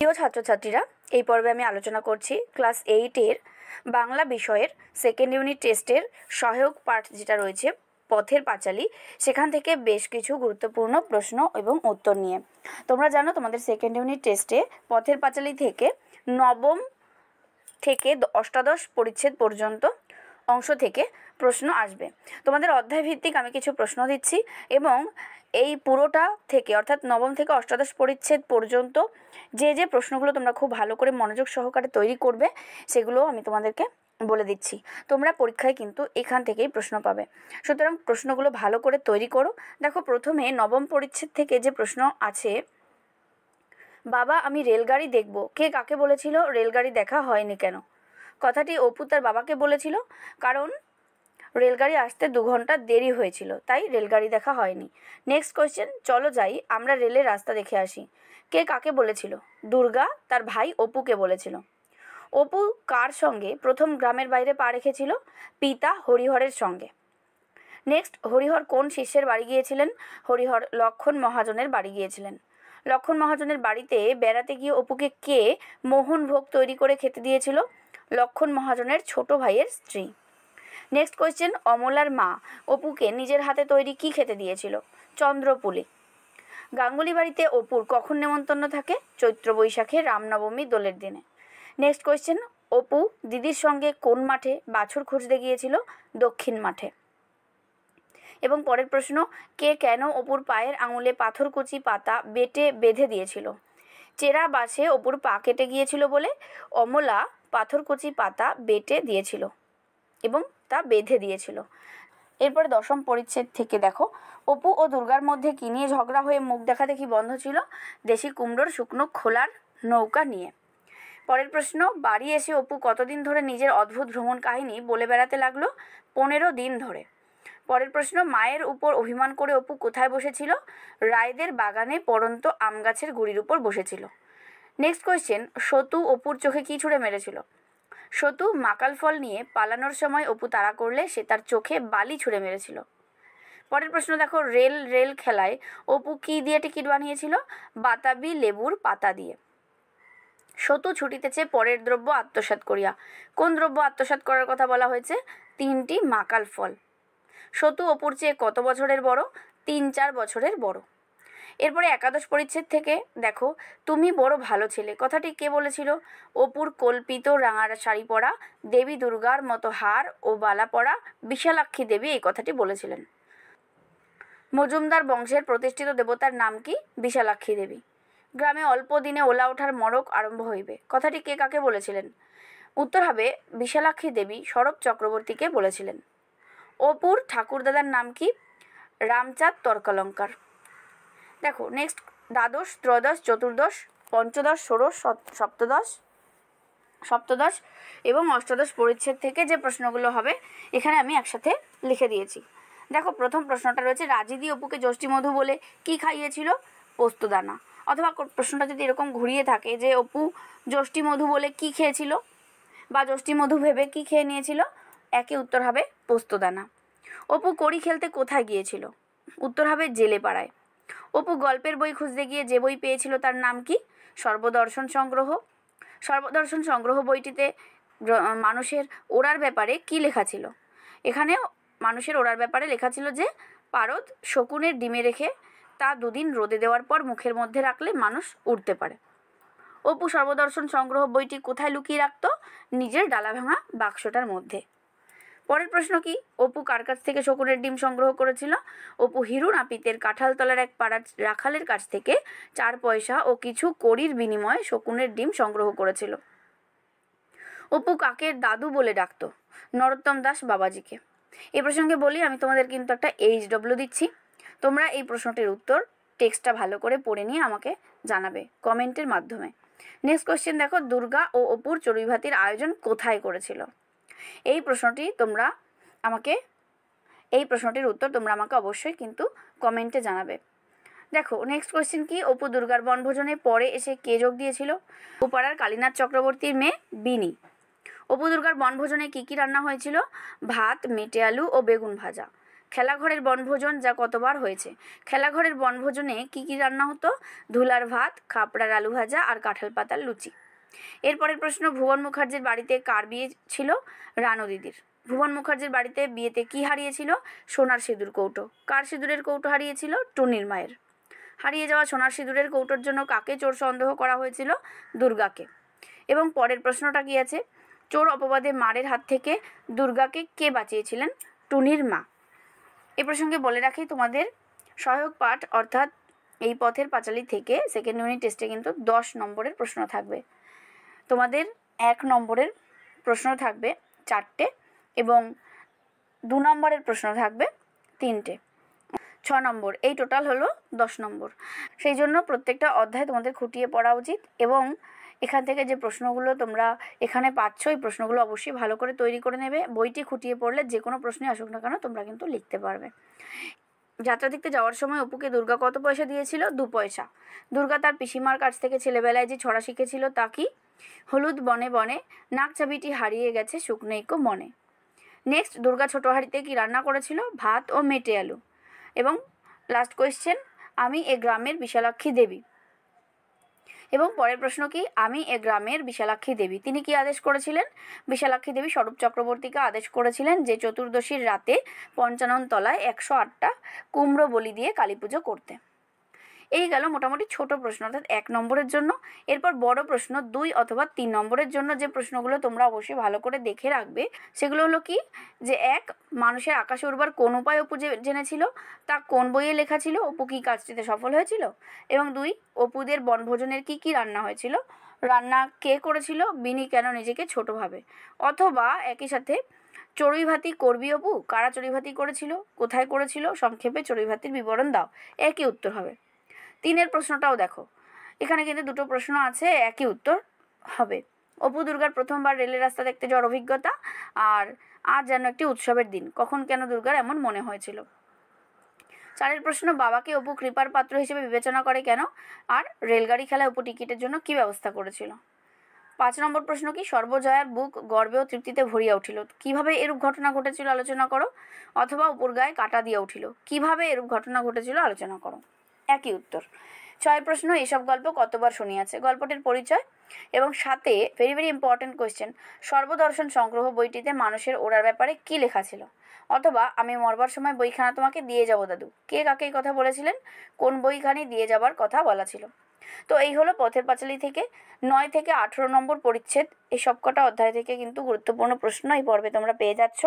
প্রিয় ছাত্রছাত্রীরা, এই পর্বে আমি আলোচনা করছি ক্লাস 8-এর বাংলা বিষয়ের সেকেন্ড ইউনিট টেস্টের সহায়ক পাঠ যেটা রয়েছে পথের পাঁচালী, সেখান থেকে বেশ কিছু গুরুত্বপূর্ণ প্রশ্ন এবং উত্তর নিয়ে। তোমরা জানো তোমাদের সেকেন্ড ইউনিট টেস্টে পথের পাঁচালী থেকে নবম থেকে অষ্টাদশ পরিচ্ছেদ পর্যন্ত অংশ থেকে প্রশ্ন আসবে। তোমাদের অধ্যায় ভিত্তিক আমি কিছু প্রশ্ন দিচ্ছি এবং এই পুরোটা থেকে অর্থাৎ নবম থেকে অষ্টাদশ পরিচ্ছেদ পর্যন্ত যে প্রশ্নগুলো তোমরা খুব ভালো করে মনোযোগ সহকারে তৈরি করবে সেগুলো আমি তোমাদেরকে বলে দিচ্ছি। তোমরা পরীক্ষায় কিন্তু এখান থেকেই প্রশ্ন পাবে, সুতরাং প্রশ্নগুলো ভালো করে তৈরি করো। দেখো, প্রথমে নবম পরিচ্ছেদ থেকে যে প্রশ্ন আছে, বাবা আমি রেলগাড়ি দেখব, কে কাকে বলেছিল রেলগাড়ি দেখা হয়নি কেন? কথাটি অপু তার বাবাকে বলেছিল, কারণ রেলগাড়ি আসতে 2 ঘন্টা দেরি হয়েছিল, তাই রেলগাড়ি দেখা হয়নি। নেক্সট কোয়েশ্চেন, চলো যাই আমরা রেলের রাস্তা দেখে আসি, কে কাকে বলেছিল? দুর্গা তার ভাই অপুকে বলেছিল। অপু কার সঙ্গে প্রথম গ্রামের বাইরে পা রেখেছিল? পিতা হরিহরের সঙ্গে। নেক্সট, হরিহর কোন শিষ্যের বাড়ি গিয়েছিলেন? হরিহর লক্ষণ মহাজনের বাড়ি গিয়েছিলেন। লক্ষণ মহাজনের বাড়িতে বেড়াতে গিয়ে অপুকে কে মোহন ভোগ তৈরি করে খেতে দিয়েছিল? লক্ষণ মহাজনের ছোট ভাইয়ের স্ত্রী। নেক্সট কোয়েশ্চেন, অমলার মা অপুকে নিজের হাতে তৈরি কি খেতে দিয়েছিল? চন্দ্রপুলি। গাঙ্গুলি বাড়িতে অপুর কখন নেমন্তন্ন থাকে? চৈত্র বৈশাখে রামনবমী দোলের দিনে। নেক্সট কোয়েশ্চেন, অপু দিদির সঙ্গে কোন মাঠে বাছুর খুঁজতে গিয়েছিল? দক্ষিণ মাঠে। এবং পরের প্রশ্ন, কে কেন অপুর পায়ের আঙুলে পাথরকুচি পাতা বেটে বেঁধে দিয়েছিল? চেরা বাসে অপুর পা কেটে গিয়েছিল বলে অমলা পাথরকুচি পাতা বেটে দিয়েছিল এবং তা বেঁধে দিয়েছিল। এরপরে দশম পরিচ্ছেদ থেকে দেখো, অপু ও দুর্গার মধ্যে কি নিয়ে ঝগড়া হয়ে মুখ দেখাদেখি বন্ধ ছিল? দেশি কুমড়োর শুকনো খোলার নৌকা নিয়ে। পরের প্রশ্ন, বাড়ি এসে অপু কতদিন ধরে নিজের অদ্ভুত ভ্রমণ কাহিনী বলে বেড়াতে লাগলো? 15 দিন ধরে। পরের প্রশ্ন, মায়ের উপর অভিমান করে অপু কোথায় বসেছিল? রায়দের বাগানে পড়ন্ত আম গাছের গুড়ির উপর বসেছিল। নেক্সট কোয়েশ্চেন, সতু অপুর চোখে কি ছুঁড়ে মেরেছিল? সতু মাকাল ফল নিয়ে পালানোর সময় অপু তাড়া করলে সে তার চোখে বালি ছুঁড়ে মেরেছিল। পরের প্রশ্ন দেখো, রেল খেলায় অপু কি দিয়ে টিকিট বানিয়েছিল? বাতাবি লেবুর পাতা দিয়ে। সতু ছুটিতেছে পরের দ্রব্য আত্মসাৎ করিয়া। কোন দ্রব্য আত্মসাৎ করার কথা বলা হয়েছে? 3টি মাকাল ফল। সতু অপুর চেয়ে কত বছরের বড়? 3-4 বছরের বড়। এরপরে একাদশ পরিচ্ছেদ থেকে দেখো, তুমি বড় ভালো ছেলে কথাটি কে বলেছিল? অপুর কল্পিত রাঙা শাড়ি পরা, দেবী দুর্গার মতো হার ও বালা পরা বিশালাক্ষী দেবী এই কথাটি বলেছিলেন। মজুমদার বংশের প্রতিষ্ঠিত দেবতার নাম কি? বিশালাক্ষী দেবী। গ্রামে অল্প দিনে ওলা ওঠার মড়ক আরম্ভ হইবে কথাটি কে কাকে বলেছিলেন? উত্তর হবে বিশালাক্ষী দেবী শরৎ চক্রবর্তীকে বলেছিলেন। অপুর ঠাকুরদাদার নাম কি? রামচাঁদ তর্কালঙ্কার। দেখো, নেক্সট দ্বাদশ, ত্রয়োদশ, চতুর্দশ, পঞ্চদশ, ষোড়শ, সপ্তদশ এবং অষ্টাদশ পরিচ্ছেদ থেকে যে প্রশ্নগুলো হবে এখানে আমি একসাথে লিখে দিয়েছি। দেখো, প্রথম প্রশ্নটা রয়েছে, রাজিদি অপুকে যষ্টি মধু বলে কি খাইয়েছিল? পোস্তদানা। অথবা প্রশ্নটা যদি এরকম ঘুরিয়ে থাকে যে অপু যষ্টি মধু বলে কি খেয়েছিল বা যষ্টি মধু ভেবে কি খেয়ে নিয়েছিল, একই উত্তর হবে পোস্তদানা। অপু কড়ি খেলতে কোথায় গিয়েছিল? উত্তর হবে জেলে পাড়ায়। অপু গল্পের বই খুঁজতে গিয়ে যে বই পেয়েছিল তার নাম কি? সর্বদর্শন সংগ্রহ। সর্বদর্শন সংগ্রহ বইটিতে মানুষের ওড়ার ব্যাপারে কি লেখা ছিল? এখানে মানুষের ওড়ার ব্যাপারে লেখা ছিল যে পারদ শকুনের ডিমে রেখে তা 2 দিন রোদে দেওয়ার পর মুখের মধ্যে রাখলে মানুষ উড়তে পারে। অপু সর্বদর্শন সংগ্রহ বইটি কোথায় লুকিয়ে রাখত? নিজের ডালা ভাঙা বাক্সটার মধ্যে। পরের প্রশ্ন কি? অপু কার কাছ থেকে শকুনের ডিম সংগ্রহ করেছিল? অপু হিরু নাপিতের কাঁঠালতলার এক পাড়ার রাখালের কাছ থেকে 4 পয়সা ও কিছু কড়ির বিনিময়ে শকুনের ডিম সংগ্রহ করেছিল। অপু কাকে দাদু বলে ডাকত? নরোত্তম দাস বাবাজিকে। এই প্রসঙ্গে বলি, আমি তোমাদের কিন্তু একটা HW দিচ্ছি, তোমরা এই প্রশ্নটির উত্তর টেক্সটটা ভালো করে পড়ে নিয়ে আমাকে জানাবে কমেন্টের মাধ্যমে। নেক্সট কোয়েশ্চেন দেখো, দুর্গা ও অপুর চড়ুইভাতির আয়োজন কোথায় করেছিল? এই প্রশ্নটির উত্তর তোমরা আমাকে অবশ্যই কিন্তু কমেন্টে জানাবে। দেখো, নেক্সট কোয়েশ্চেন কি? অপু দুর্গার বনভোজনে পরে এসে কে যোগ দিয়েছিল? উপাড়ার কালীনাথ চক্রবর্তীর মেয়ে বিনি। অপু দুর্গার বনভোজনে কি কি রান্না হয়েছিল? ভাত, মেটে আলু ও বেগুন ভাজা। খেলাঘরের বনভোজন যা কতবার হয়েছে? খেলাঘরের বনভোজনে কি কি রান্না হতো? ধুলার ভাত, খাপড়ার আলু ভাজা আর কাঁঠাল পাতার লুচি। এরপরের প্রশ্ন, ভুবন মুখার্জির বাড়িতে কার বিয়ে ছিল? রানু দিদির। ভুবন মুখার্জির বাড়িতে বিয়েতে কি হারিয়েছিল? সোনার সিঁদুর কৌটো। কার সিঁদুরের কৌটো হারিয়েছিল? টুনির মায়ের। হারিয়ে যাওয়া সোনার সিঁদুরের কৌটোর জন্য কাকে চোর সন্দেহ করা হয়েছিল? দুর্গাকে। এবং পরের প্রশ্নটা কি আছে? চোর অপবাদে মারের হাত থেকে দুর্গাকে কে বাঁচিয়েছিলেন? টুনির মা। এ প্রসঙ্গে বলে রাখি, তোমাদের সহায়ক পাঠ অর্থাৎ এই পথের পাঁচালী থেকে সেকেন্ড ইউনিট টেস্টে কিন্তু 10 নম্বরের প্রশ্ন থাকবে। তোমাদের 1 নম্বরের প্রশ্ন থাকবে 4টে এবং 2 নম্বরের প্রশ্ন থাকবে 3টে, 6 নম্বর, এই টোটাল হলো 10 নম্বর। সেই জন্য প্রত্যেকটা অধ্যায় তোমাদের খুঁটিয়ে পড়া উচিত এবং এখান থেকে যে প্রশ্নগুলো তোমরা এখানে পাচ্ছ এই প্রশ্নগুলো অবশ্যই ভালো করে তৈরি করে নেবে। বইটি খুঁটিয়ে পড়লে যে কোনো প্রশ্নই আসুক না কেন তোমরা কিন্তু লিখতে পারবে। যাত্রা দেখতে যাওয়ার সময় অপুকে দুর্গা কত পয়সা দিয়েছিল? 2 পয়সা। দুর্গা তার পিসিমার কাছ থেকে ছেলেবেলায় যে ছড়া শিখেছিল তা কি? হলুদ বনে বনে নাক চাবিটি হারিয়ে গেছে শুকনেইকো মনে। নেক্সট, দুর্গা ছোটো হাঁড়িতে কি রান্না করেছিল? ভাত ও মেটে আলু। এবং লাস্ট কোয়েশ্চেন, আমি এ গ্রামের বিশালাক্ষী দেবী। এবং পরের প্রশ্ন কি? আমি এ গ্রামের বিশালাক্ষী দেবী। তিনি কি আদেশ করেছিলেন? বিশালাক্ষী দেবী স্বরূপ চক্রবর্তীকে আদেশ করেছিলেন যে চতুর্দশীর রাতে পঞ্চানন তলায় 108টা কুমড়ো বলি দিয়ে কালী পুজো করতে। এই গেল মোটামুটি ছোট প্রশ্ন অর্থাৎ 1 নম্বরের জন্য। এরপর বড় প্রশ্ন 2 অথবা 3 নম্বরের জন্য যে প্রশ্নগুলো তোমরা অবশ্যই ভালো করে দেখে রাখবে সেগুলো হলো কি, যে 1, মানুষের আকাশে উড়বার কোন উপায় অপু জেনেছিল? তা কোন বইয়ে লেখা ছিল? অপু কি কাজটিতে সফল হয়েছিল? এবং 2, অপুদের বনভোজনের কি কি রান্না হয়েছিল? রান্না কে করেছিল? বিনি কেন নিজেকে ছোট ভাবে? অথবা একই সাথে চড়ুইভাতি করবি অপু? কারা চড়ুইভাতি করেছিল? কোথায় করেছিল? সংক্ষেপে চড়ুইভাতির বিবরণ দাও। একই উত্তর হবে। 3 প্রশ্নটাও দেখো, এখানে কিন্তু 2টো প্রশ্ন আছে, একই উত্তর হবে। অপু দুর্গার প্রথমবার রেলের রাস্তা দেখতে যাওয়ার অভিজ্ঞতা, আর আজ যেন একটি উৎসবের দিন, কখন কেন দুর্গার এমন মনে হয়েছিল? 4 প্রশ্ন, বাবাকে অপু কৃপার পাত্র হিসেবে বিবেচনা করে কেন? আর রেলগাড়ি খেলায় অপু টিকিটের জন্য কি ব্যবস্থা করেছিল? 5 নম্বর প্রশ্ন কি, সর্বজয়ার বুক গর্বে ও তৃপ্তিতে ভরিয়া উঠিল, কিভাবে এরূপ ঘটনা ঘটেছিল আলোচনা করো। অথবা অপুর গায়ে কাঁটা দিয়ে উঠিল, কিভাবে এরূপ ঘটনা ঘটেছিল আলোচনা করো। একই উত্তর। 6 প্রশ্ন, এসব গল্প কতবার শুনিয়াছে? গল্পটির পরিচয় এবং সাথে ভেরি ভেরি ইম্পর্টেন্ট কোয়েশ্চেন, সর্বদর্শন সংগ্রহ বইটিতে মানুষের ওড়ার ব্যাপারে কি লেখা ছিল? অথবা আমি মরবার সময় বইখানা তোমাকে দিয়ে যাব দাদু, কে কাকে এই কথা বলেছিলেন? কোন বইখানি দিয়ে যাবার কথা বলা ছিল? তো এই হলো পথের পাঁচালী থেকে 9 থেকে 18 নম্বর পরিচ্ছেদ। এই সবকটা অধ্যায় থেকে কিন্তু গুরুত্বপূর্ণ প্রশ্ন এই পর্বে তোমরা পেয়ে যাচ্ছ।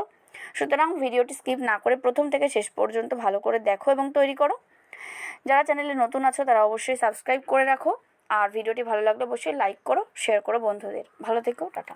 সুতরাং ভিডিওটি স্কিপ না করে প্রথম থেকে শেষ পর্যন্ত ভালো করে দেখো এবং তৈরি করো। যারা চ্যানেলে নতুন আছো তারা অবশ্যই সাবস্ক্রাইব করে রাখো, আর ভিডিওটি ভালো লাগলে অবশ্যই লাইক করো, শেয়ার করো বন্ধুদের। ভালো থেকো, টাটা।